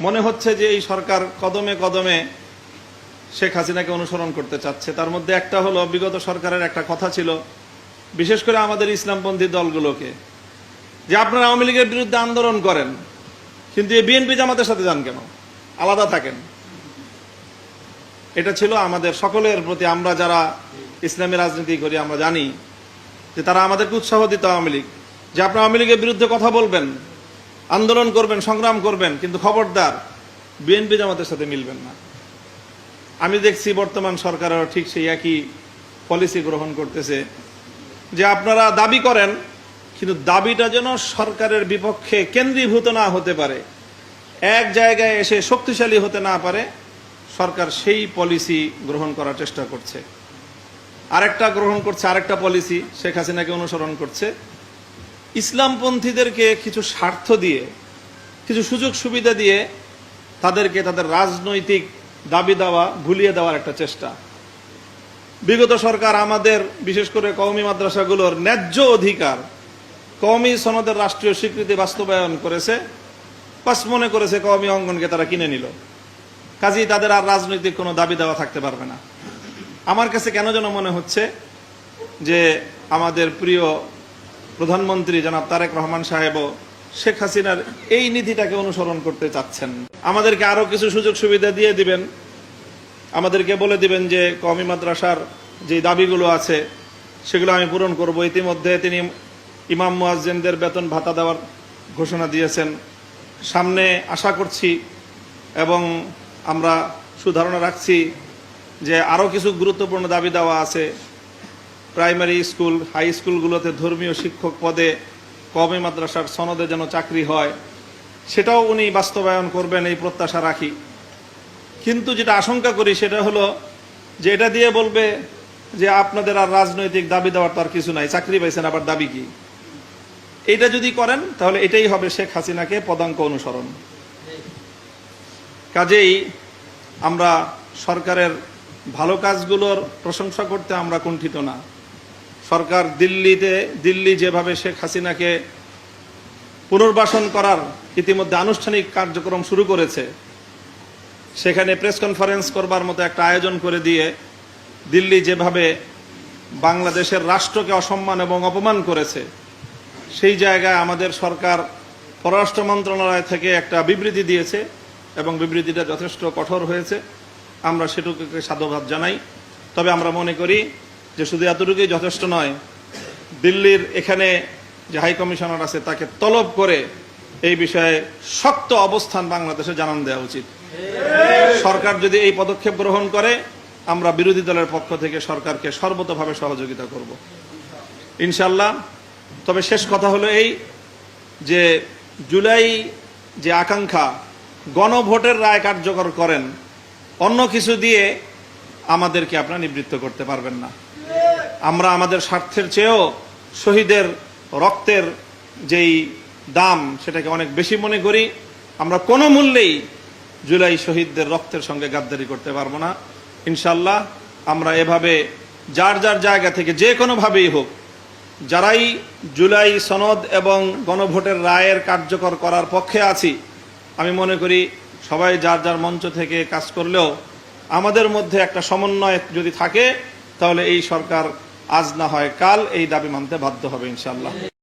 মনে হচ্ছে যে এই সরকার কদমে কদমে শেখ হাসিনাকে অনুসরণ করতে চাচ্ছে। তার মধ্যে একটা হলো, বিগত সরকারের একটা কথা ছিল, বিশেষ করে আমাদের ইসলামপন্থী দলগুলোকে, যে আপনারা আওয়ামী লীগের বিরুদ্ধে আন্দোলন করেন, কিন্তু এই বিএনপি জামাতের সাথে যান কেন, আলাদা থাকেন। এটা ছিল আমাদের সকলের প্রতি, আমরা যারা ইসলামী রাজনীতি করি আমরা জানি যে তারা আমাদেরকে উৎসাহ দিত, আওয়ামী লীগ, যে আপনারা আওয়ামী লীগের বিরুদ্ধে কথা বলবেন, আন্দোলন করবেন, সংগ্রাম করবেন, কিন্তু খবরদার বিএনপি জামাতের সাথে মিলবেন না। আমি দেখছি বর্তমান সরকারের ঠিক সেই একই পলিসি গ্রহণ করতেছে, যে আপনারা দাবি করেন, কিন্তু দাবিটা যেন সরকারের বিপক্ষে কেন্দ্রীভূত না হতে পারে, এক জায়গায় এসে শক্তিশালী হতে না পারে, সরকার সেই পলিসি গ্রহণ করার চেষ্টা করছে। আরেকটা গ্রহণ করছে, আরেকটা পলিসি শেখ হাসিনাকে অনুসরণ করছে, ইসলামপন্থীদেরকে কিছু স্বার্থ দিয়ে, কিছু সুযোগ সুবিধা দিয়ে তাদেরকে তাদের রাজনৈতিক দাবি দাওয়া ভুলিয়ে দেওয়ার একটা চেষ্টা। বিগত সরকার আমাদের বিশেষ করে কওমি মাদ্রাসাগুলোর ন্যায্য অধিকার, কওমি সনদের রাষ্ট্রীয় স্বীকৃতি বাস্তবায়ন করেছে, বাস মনে করেছে কওমি অঙ্গনকে তারা কিনে নিল, কাজেই তাদের আর রাজনৈতিক কোনো দাবি দেওয়া থাকতে পারবে না। আমার কাছে কেন যেন মনে হচ্ছে যে আমাদের প্রিয় প্রধানমন্ত্রী জনাব তারেক রহমান সাহেবও শেখ হাসিনার এই নীতিটাকে অনুসরণ করতে চাচ্ছেন। আমাদেরকে আরো কিছু সুযোগ সুবিধা দিয়ে দিবেন, আমাদেরকে বলে দিবেন যে কওমি মাদ্রাসার যে দাবিগুলো আছে সেগুলো আমি পূরণ করব। ইতিমধ্যে তিনি ইমাম মুয়াজ্জিনদের বেতন ভাতা দেওয়ার ঘোষণা দিয়েছেন। সামনে আশা করছি এবং আমরা সুধারণা রাখছি যে আরো কিছু গুরুত্বপূর্ণ দাবি দেওয়া আছে। প্রাইমারি স্কুল, হাই স্কুলগুলোতে ধর্মীয় শিক্ষক পদে কওমি মাদ্রাসার সনদে যেন চাকরি হয়, সেটাও উনি বাস্তবায়ন করবেন এই প্রত্যাশা রাখি। কিন্তু যেটা আশঙ্কা করি সেটা হলো যে এটা দিয়ে বলবে যে আপনাদের আর রাজনৈতিক দাবি দেওয়ার তো আর কিছু নাই, চাকরি পাইছেন আবার দাবি কি। এটা যদি করেন তাহলে এটাই হবে শেখ হাসিনাকে পদাঙ্ক অনুসরণ। কাজেই আমরা সরকারের ভালো কাজগুলোর প্রশংসা করতে আমরা কুণ্ঠিত না। সরকার দিল্লি যেভাবে শেখ হাসিনাকে পুনর্বাসন করার ইতিমধ্যে আনুষ্ঠানিক কার্যক্রম শুরু করেছে, সেখানে প্রেস কনফারেন্স করবার মতো একটা আয়োজন করে দিয়ে দিল্লি যেভাবে বাংলাদেশের রাষ্ট্রকে অসম্মান এবং অপমান করেছে, সেই জায়গায় আমাদের সরকার পররাষ্ট্র মন্ত্রণালয় থেকে একটা বিবৃতি দিয়েছে এবং বিবৃতিটা যথেষ্ট কঠোর হয়েছে। আমরা সেটুকুকে সাধুবাদ জানাই। তবে আমরা মনে করি যে শুধু এতটুকুই যথেষ্ট নয়, দিল্লির এখানে যে হাই কমিশনার আছে তাকে তলব করে এই বিষয়ে শক্ত অবস্থান বাংলাদেশে জানান দেওয়া উচিত। সরকার যদি এই পদক্ষেপ গ্রহণ করে, আমরা বিরোধী দলের পক্ষ থেকে সরকারকে সর্বতোভাবে সহযোগিতা করব ইনশাল্লাহ। তবে শেষ কথা হলো এই যে জুলাই যে আকাঙ্ক্ষা, গণভোটের রায় কার্যকর করেন, অন্য কিছু দিয়ে আমাদেরকে আপনারা নিবৃত্ত করতে পারবেন না। আমরা আমাদের স্বার্থের চেয়েও শহীদের রক্তের যেই দাম সেটাকে অনেক বেশি মনে করি। আমরা কোনো মূল্যেই জুলাই শহীদদের রক্তের সঙ্গে গাদ্দারি করতে পারবো না ইনশাল্লাহ। আমরা এভাবে যার যার জায়গা থেকে যে কোনোভাবেই হোক, যারাই জুলাই সনদ এবং গণভোটের রায়ের কার্যকর করার পক্ষে আছি, আমি মনে করি সবাই যার যার মঞ্চ থেকে কাজ করলেও আমাদের মধ্যে একটা সমন্বয় যদি থাকে, তাহলে এই সরকার আজ না হয় কাল এই দাবি মানতে বাধ্য হবে ইনশাল্লাহ।